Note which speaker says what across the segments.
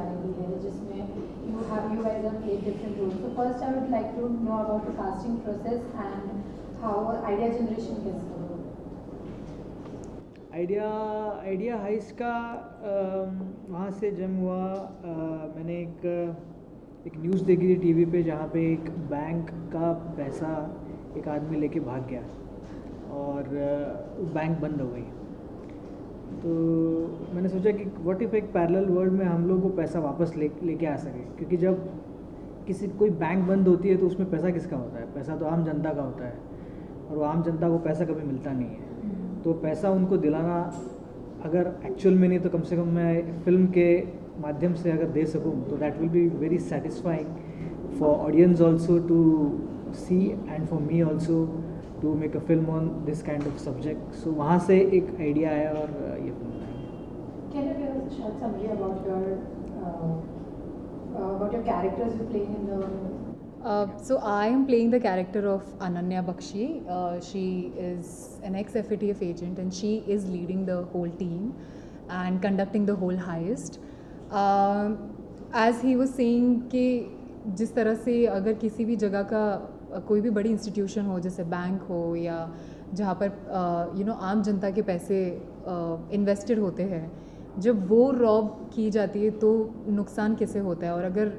Speaker 1: आ रही है जिसमें you guys have played different roles. So first I would like to know about the casting process and how idea generation कैसे हुआ.
Speaker 2: Idea heist का वहाँ से जन्म हुआ। मैंने एक न्यूज़ देखी थी टीवी पे, जहाँ पे एक बैंक का पैसा एक आदमी लेके भाग गया और बैंक बंद हो गई। तो मैंने सोचा कि व्हाट इफ़ एक पैरेलल वर्ल्ड में हम लोग वो पैसा वापस लेके आ सके, क्योंकि जब कोई बैंक बंद होती है तो उसमें पैसा किसका होता है? पैसा तो आम जनता का होता है, और वो आम जनता को पैसा कभी मिलता नहीं है। तो पैसा उनको दिलाना अगर एक्चुअल में नहीं तो कम से कम मैं फिल्म के माध्यम से अगर दे सकूँ तो that will be very satisfying for audience also to see and for me also to make a film on this kind of subject. So वहाँ से एक आइडिया आया और ये फिल्म बनाई।
Speaker 1: Can you give us a short summary about your characters you playing in the
Speaker 3: So I am playing the character of Ananya Bakshi. She is an ex-FATF agent and she is leading the whole team and conducting the whole heist. As he was saying कि जिस तरह से अगर किसी भी जगह का कोई भी बड़ी इंस्टीट्यूशन हो, जैसे बैंक हो या जहाँ पर आम जनता के पैसे इन्वेस्टेड होते हैं, जब वो रॉब की जाती है तो नुकसान कैसे होता है, और अगर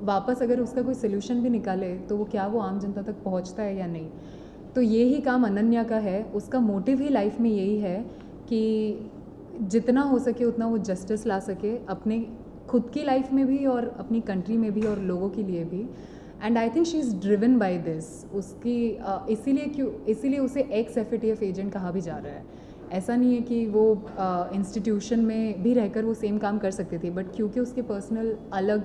Speaker 3: वापस अगर उसका कोई सोल्यूशन भी निकाले तो वो क्या वो आम जनता तक पहुंचता है या नहीं। तो ये ही काम अनन्या का है। उसका मोटिव ही लाइफ में यही है कि जितना हो सके उतना वो जस्टिस ला सके अपने खुद की लाइफ में भी और अपनी कंट्री में भी और लोगों के लिए भी। And I think she is driven by this. उसकी इसीलिए उसे एक्स FATF एजेंट कहा भी जा रहा है। ऐसा नहीं है कि वो इंस्टीट्यूशन में भी रहकर वो सेम काम कर सकती थी, बट क्योंकि उसके पर्सनल अलग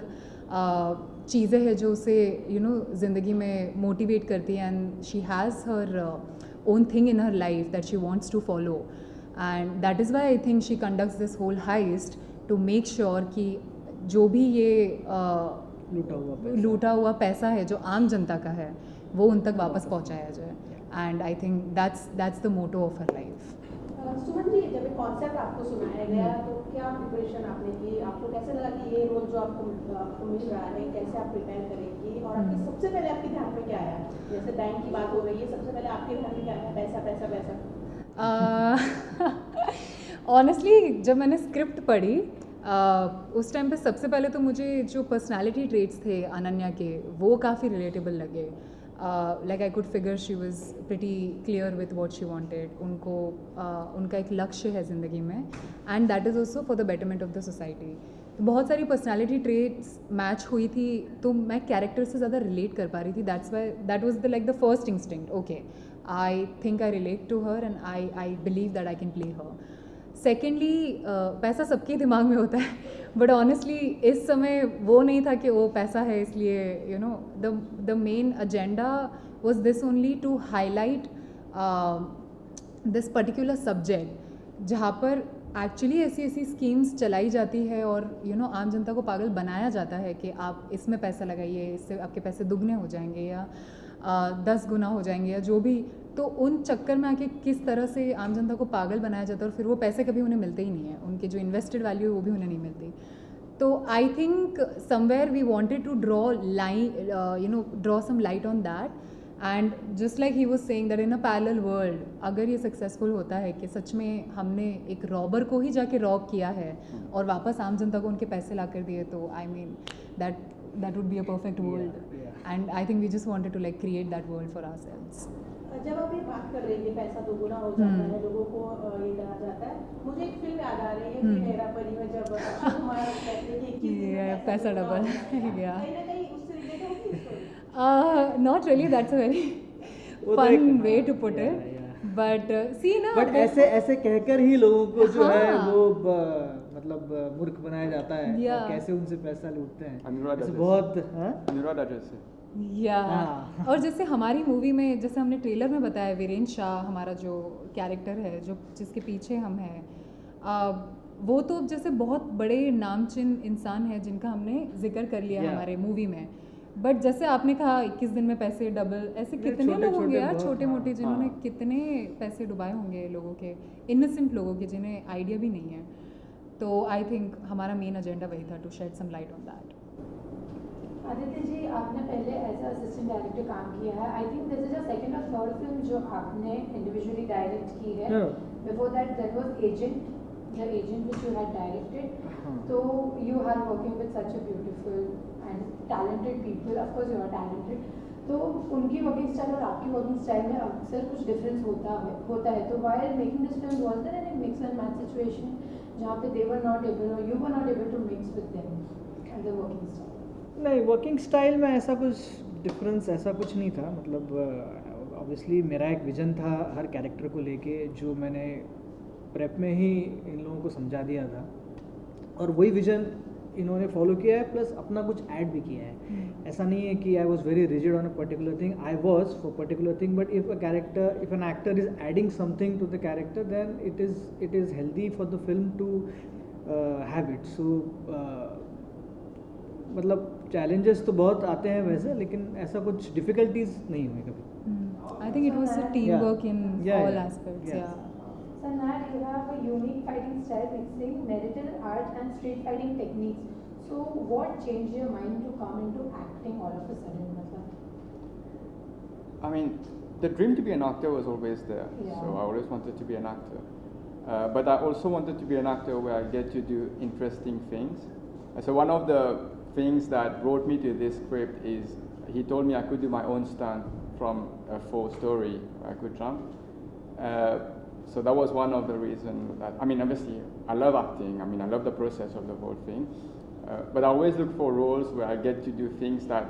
Speaker 3: चीज़ें हैं जो उसे ज़िंदगी में मोटिवेट करती हैं, and she has her own thing in her life that she wants to follow, and that is why I think she conducts this whole heist to make sure कि जो भी ये लूटा हुआ पैसा है जो आम जनता का है वो उन तक वापस पहुंचाया जाए। And I think that's the motto of her life.
Speaker 4: Suman ji, जब एक कॉन्सेप्ट आपको सुनाया गया तो क्या प्रिपरेशन आपने की? आपको कैसे लगा कि ये रोल जो आपको मिल रहा है कैसे आप प्रिपेयर करेंगी, और आपके सबसे पहले आपके ध्यान में क्या आया? जैसे बैंक की बात हो रही है, सबसे पहले आपके ध्यान में क्या आया? पैसा पैसा पैसा।
Speaker 3: ऑनेस्टली जब मैंने स्क्रिप्ट पढ़ी उस टाइम पे सबसे पहले तो मुझे जो पर्सनालिटी ट्रेट्स थे अनन्या के वो काफ़ी रिलेटेबल लगे। Like I could figure she was pretty clear with what she wanted. उनका एक लक्ष्य है ज़िंदगी में, and that is also for the betterment of the society. तो बहुत सारी पर्सनालिटी ट्रेट्स मैच हुई थी, तो मैं कैरेक्टर से ज़्यादा रिलेट कर पा रही थी। That was the first instinct. Okay, I think I relate to her and I believe that I can play her. Secondly पैसा सबके दिमाग में होता है, बट ऑनेस्टली इस समय वो नहीं था कि वो पैसा है इसलिए the main agenda was this only to highlight this particular subject जहाँ पर एक्चुअली ऐसी स्कीम्स चलाई जाती है और आम जनता को पागल बनाया जाता है कि आप इसमें पैसा लगाइए, इससे आपके पैसे दुगने हो जाएंगे या 10 गुना हो जाएंगे या जो भी। तो उन चक्कर में आके किस तरह से आम जनता को पागल बनाया जाता है और फिर वो पैसे कभी उन्हें मिलते ही नहीं है, उनके जो इन्वेस्टेड वैल्यू है वो भी उन्हें नहीं मिलती। तो I think somewhere we wanted to draw some light on that, and just like he was saying that in a parallel world अगर ये सक्सेसफुल होता है कि सच में हमने एक रॉबर को ही जाके रॉब किया है और वापस आम जनता को उनके पैसे ला कर दिए, तो I mean that would be a perfect world. And I think we just wanted to like create that world for ourselves.
Speaker 4: जब आप ये बात कर रहे हैं कि पैसा दोगुना हो जाता है, लोगों को ये कहा जाता है, मुझे एक फिल्म याद आ रही है कि हेरा फेरी में जब अक्षय कुमार कहते हैं कि 21 दिन में
Speaker 3: पैसा डबल
Speaker 4: कहीं ना कहीं उससे रिलेटेड होगी story?
Speaker 3: Not really, that's a very fun way to put it. But see ना,
Speaker 2: बट ऐसे कहकर ही लोगों को जो है वो मतलब मूर्ख बनाया जाता है और कैसे उनसे पैसा लूटते हैं बहुत
Speaker 3: और जैसे हमारी मूवी में जैसे हमने ट्रेलर में बताया, वीरेंद्र शाह हमारा जो कैरेक्टर है जो जिसके पीछे हम हैं, वो तो जैसे बहुत बड़े नामचीन इंसान है जिनका हमने जिक्र कर लिया हमारे मूवी में। बट जैसे आपने कहा 21 दिन में पैसे डबल, ऐसे कितने लोग होंगे यार छोटे मोटे जिन्होंने कितने पैसे डुबाए होंगे लोगों के, इनोसेंट लोगों के जिन्हें आइडिया भी नहीं है। तो आई थिंक हमारा मेन एजेंडा वही था to shed some light on that.
Speaker 1: Aditya ji, आपने पहले एज असिस्टेंट डायरेक्टर काम किया है. I think this is a second और थर्ड फिल्म जो आपने इंडिविजुअली डायरेक्ट की है. Before that was agent, the agent which you had directed. तो you are working with such a beautiful and talented people. Of course you are talented. तो उनकी working style और आपकी working style में अक्सर कुछ डिफरेंस होता है. तो while making this film was there any mix and match situation जहाँ पे दे वर नॉट एबल और you were not able to mix with them and the working style?
Speaker 2: नहीं, वर्किंग स्टाइल में ऐसा कुछ डिफरेंस ऐसा कुछ नहीं था. मतलब ऑब्वियसली मेरा एक विजन था हर कैरेक्टर को लेके, जो मैंने प्रेप में ही इन लोगों को समझा दिया था, और वही विजन इन्होंने फॉलो किया है, प्लस अपना कुछ ऐड भी किया है. ऐसा नहीं है कि I was very rigid on a particular thing. I was for particular thing, but if an actor is adding something to the character, then it is healthy for the film to have it. So मतलब challenges तो बहुत आते हैं वैसे, लेकिन ऐसा कुछ difficulties नहीं हुई कभी.
Speaker 3: I think it was a team work in all aspects. या
Speaker 1: So now you have a unique fighting style mixing martial art and street fighting techniques. So what changed your mind to come into acting all of a sudden?
Speaker 5: I mean, the dream to be an actor was always there.
Speaker 1: Yeah.
Speaker 5: So I always wanted to be an actor. But I also wanted to be an actor where I get to do interesting things. So one of the things that brought me to this script is he told me I could do my own stunt from a full story. I could jump. So that was one of the reasons that, I mean, obviously, I love acting. I mean, I love the process of the whole thing. But I always look for roles where I get to do things that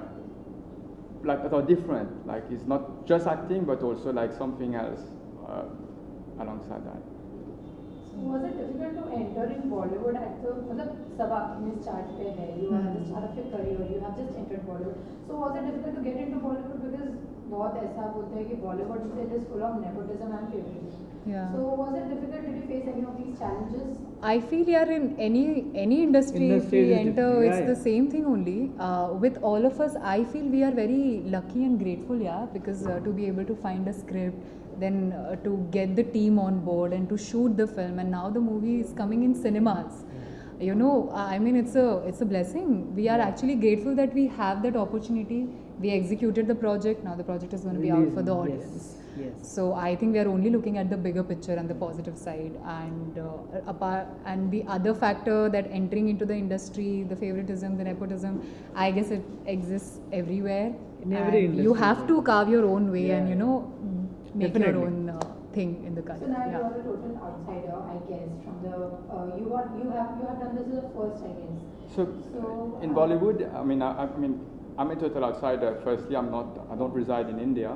Speaker 5: are different. Like, it's not just acting, but also like something else alongside that.
Speaker 1: So was it difficult to enter in Bollywood at the, मतलब सब आपने start पे है, you are at the start of your career, you have just entered Bollywood. So was it difficult to get into Bollywood because बहुत ऐसा होता है कि Bollywood it is full of nepotism and favoritism.
Speaker 3: Yeah.
Speaker 1: So was it difficult? Did you face any of these challenges?
Speaker 3: I feel yeah, in any industry if we
Speaker 2: Industry is
Speaker 3: enter,
Speaker 2: different.
Speaker 3: it's
Speaker 2: Yeah,
Speaker 3: the same thing only. With all of us, I feel we are very lucky and grateful, yeah, because to be able to find a script, then to get the team on board and to shoot the film, and now the movie is coming in cinemas. You know, I mean, it's a blessing. We are actually grateful that we have that opportunity. We executed the project. Now the project is going to be out for the audience.
Speaker 2: Yes.
Speaker 3: So I think we are only looking at the bigger picture and the positive side, and and the other factor that entering into the industry, the favoritism, the nepotism, I guess it exists everywhere.
Speaker 2: In every
Speaker 3: And
Speaker 2: industry.
Speaker 3: you have to carve your own way and
Speaker 2: Yeah.
Speaker 3: Make
Speaker 2: Definitely.
Speaker 3: your own thing in the career.
Speaker 1: So now you
Speaker 3: Yeah.
Speaker 1: are a total outsider, I guess. From the you have done this as a first, I guess.
Speaker 5: So,
Speaker 1: So,
Speaker 5: in Bollywood, I mean, I'm a total outsider. Firstly, I don't reside in India,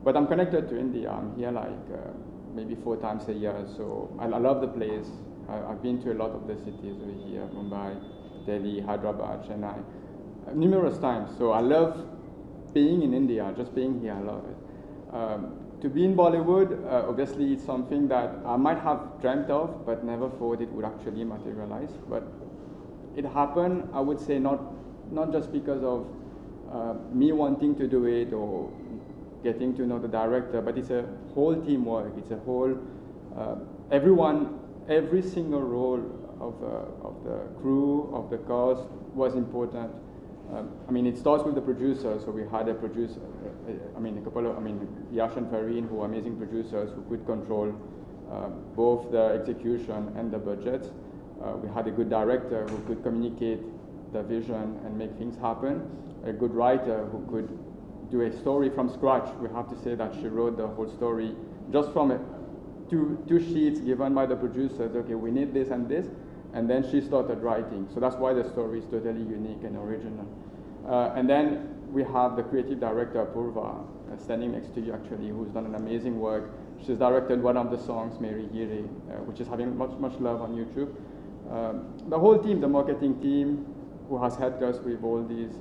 Speaker 5: but I'm connected to India. I'm here like maybe 4 times a year. So I love the place. I've been to a lot of the cities over here: Mumbai, Delhi, Hyderabad, Chennai, numerous times. So I love being in India. Just being here, I love it. To be in Bollywood, obviously, it's something that I might have dreamt of, but never thought it would actually materialize. But it happened, I would say, not just because of me wanting to do it or getting to know the director, but it's a whole teamwork. It's a whole, every single role of the crew, of the cast was important. I mean, it starts with the producer. So we had a producer, Yash and Fareen, who are amazing producers who could control both the execution and the budget. We had a good director who could communicate the vision and make things happen. A good writer who could do a story from scratch. We have to say that she wrote the whole story just from two sheets given by the producers. Okay, we need this and this. And then she started writing. So that's why the story is totally unique and original. And then we have the creative director, Purva, standing next to you actually, who's done an amazing work. She's directed one of the songs, Meri Hiri, which is having much love on YouTube. The whole team, the marketing team, who has helped us with all these,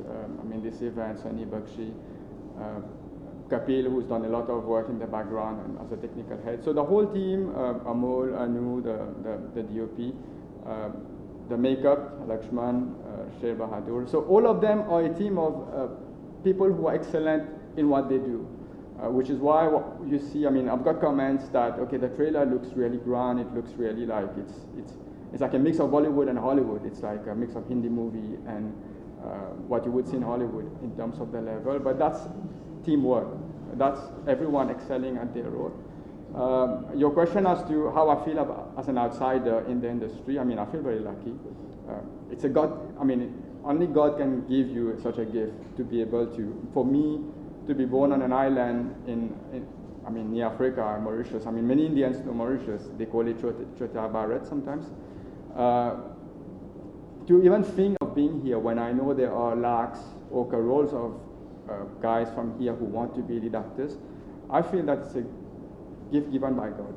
Speaker 5: this event, Sunny Bakshi, Kapil, who's done a lot of work in the background and as a technical head. So the whole team, Amol, Anu, the DOP, the makeup, Lakshman, Sher Bahadur. So all of them are a team of people who are excellent in what they do, which is why what you see, I've got comments that, okay, the trailer looks really grand, it looks really like it's like a mix of Bollywood and Hollywood. It's like a mix of Hindi movie and what you would see in Hollywood in terms of the level. But that's teamwork. That's everyone excelling at their role. Your question as to how I feel about, as an outsider in the industry, I mean, I feel very lucky. It's a God, I mean, only God can give you such a gift to be able to, for me, to be born on an island I mean, near Africa, Mauritius. I mean, many Indians know Mauritius. They call it Chota Bharat sometimes. To even think of being here when I know there are lakhs or crores of guys from here who want to be lead actors, I feel that's a gift given by God.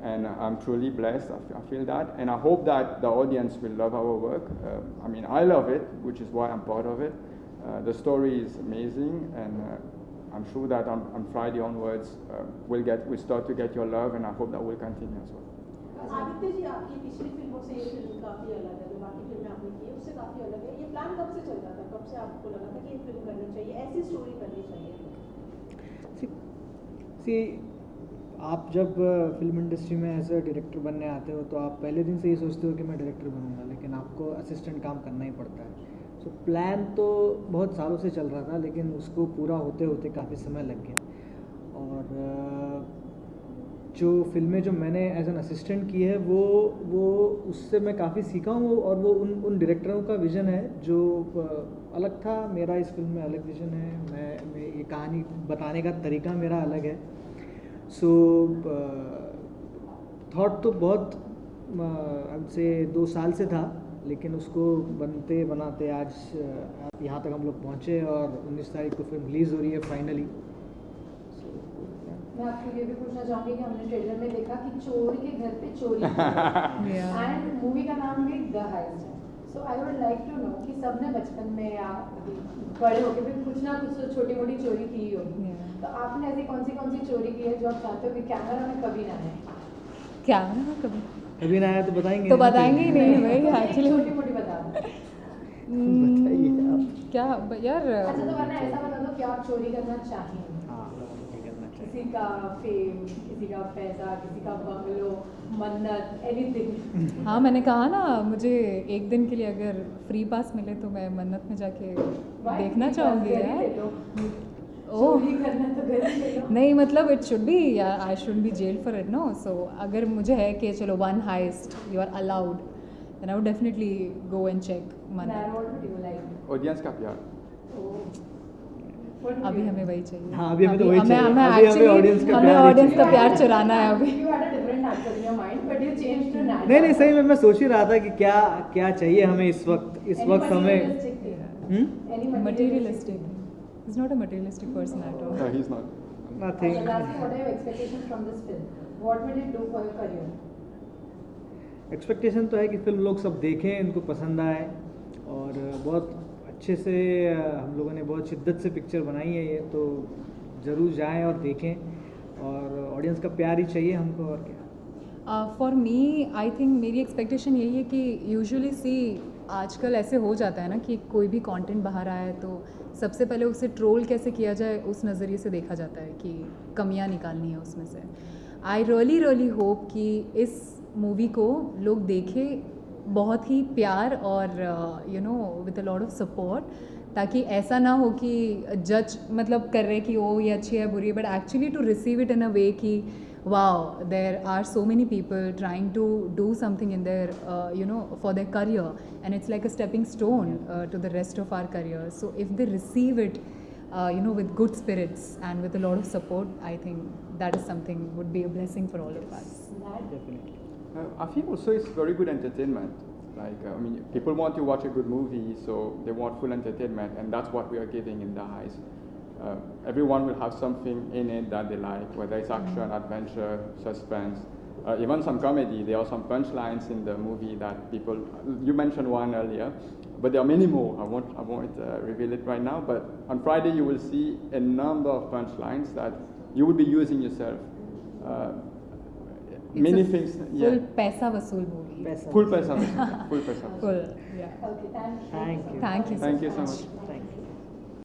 Speaker 5: And I'm truly blessed, I feel that. And I hope that the audience will love our work. I mean, I love it, which is why I'm part of it. The story is amazing, and I'm sure that on Friday onwards, we'll start to get your love, and I hope that will continue as well.
Speaker 4: Aditya ji, आपकी पिछली फिल्मों से ये film काफ़ी अलग है, जो बाकी फिल्में आपने की है उससे काफ़ी अलग है। ये प्लान कब से चल रहा था? कब से आपको लगा था कि ये फिल्म करनी चाहिए, ऐसी स्टोरी करनी चाहिए?
Speaker 2: सी आप जब फिल्म इंडस्ट्री में एज अ डायरेक्टर बनने आते हो तो आप पहले दिन से ये सोचते हो कि मैं डायरेक्टर बनूंगा, लेकिन आपको असिस्टेंट काम करना ही पड़ता है। सो प्लान तो बहुत सालों से चल रहा था, लेकिन उसको पूरा होते होते काफ़ी समय लग गया। और जो फिल्में जो मैंने एज एन असिस्टेंट की है वो उससे मैं काफ़ी सीखा हूँ, और वो उन डायरेक्टरों का विज़न है जो अलग था। मेरा इस फिल्म में अलग विज़न है, मैं ये कहानी बताने का तरीका मेरा अलग है। सो थॉट तो बहुत अब से 2 साल से था, लेकिन उसको बनते बनाते आज यहाँ तक हम लोग पहुँचे, और 19 तारीख को फिल्म रिलीज़ हो रही है फाइनली।
Speaker 1: मैं आपको ये भी पूछना चाहूँगी कि हमने ट्रेलर में देखा कि चोर के घर पे चोरी एंड मूवी का नाम भी द हाइस्ट है। So I would like to know कि सबने बचपन में या बड़े होके भी कुछ ना कुछ तो छोटी मोटी चोरी की ही होगी, तो आपने ऐसी कौन सी चोरी की है जो आप चाहते हो कि कैमरा में कभी ना आए?
Speaker 3: कैमरा में कभी
Speaker 2: ना आया तो बताएंगे?
Speaker 3: तो बताएंगे ही नहीं भाई, एक्चुअली
Speaker 1: छोटी मोटी बता दो।
Speaker 3: क्या यार,
Speaker 1: अच्छा तो वरना ऐसा बता दो कि आप चोरी करना चाहेंगे। किसी का फेम, किसी का पैसा, किसी का बंगलो, मन्नत, एनीथिंग।
Speaker 3: हाँ, मैंने कहा ना, मुझे एक दिन के लिए अगर फ्री पास मिले तो मैं मन्नत में जाके देखना चाहूँगी यार।
Speaker 1: चोरी करना तो घर ही ले लो।
Speaker 3: नहीं मतलब it should be, I should be jail for it no. So अगर मुझे है कि चलो one heist you are allowed, then I would definitely go and check Mannat.
Speaker 5: Audience का प्यार,
Speaker 3: अभी हमें वही चाहिए।
Speaker 2: हाँ, अभी हमें तो वही चाहिए।
Speaker 3: हमें ऑडियंस का प्यार चुराना है अभी।
Speaker 2: नहीं सही में मैं सोच ही रहा था कि क्या चाहिए हमें इस वक्त हमें
Speaker 3: materialistic. He's not a materialistic person at all.
Speaker 5: no, he's not.
Speaker 2: Nothing.
Speaker 1: Lastly, what are your expectations from this film? What will it do for your career?
Speaker 2: Expectation तो है कि फिल्म लोग सब देखें, इनको पसंद आए, और बहुत अच्छे से हम लोगों ने बहुत शिद्दत से पिक्चर बनाई है ये, तो ज़रूर जाएं और देखें, और ऑडियंस का प्यार ही चाहिए हमको, और क्या।
Speaker 3: फॉर मी आई थिंक मेरी एक्सपेक्टेशन यही है कि यूजुअली आजकल ऐसे हो जाता है ना कि कोई भी कंटेंट बाहर आया है तो सबसे पहले उसे ट्रोल कैसे किया जाए उस नज़रिए से देखा जाता है कि कमियां निकालनी है उसमें से। आई रियली होप कि इस मूवी को लोग देखें बहुत ही प्यार और you know with a lot of support, ताकि ऐसा ना हो कि जज मतलब कर रहे कि वो ये अच्छी है बुरी है, but actually to receive it in a way कि wow, there are so many people trying to do something in their you know for their career, and it's like a stepping stone to the rest of our career. So if they receive it you know with good spirits and with a lot of support, I think that is something would be a blessing for all of us.
Speaker 2: Definitely.
Speaker 5: I think also it's very good entertainment. Like I mean, people want to watch a good movie, so they want full entertainment, and that's what we are giving in The Heist. Everyone will have something in it that they like, whether it's action, adventure, suspense, even some comedy. There are some punchlines in the movie that people, you mentioned one earlier, but there are many more. I won't reveal it right now, but on Friday you will see a number of punchlines that you will be using yourself. Many things.
Speaker 3: Full paisa vasool movie.
Speaker 5: Full paisa. Full paisa.
Speaker 3: Full. Yeah.
Speaker 1: Okay, thank you.
Speaker 2: Thank you.
Speaker 3: Thank you.
Speaker 5: Thank you so much.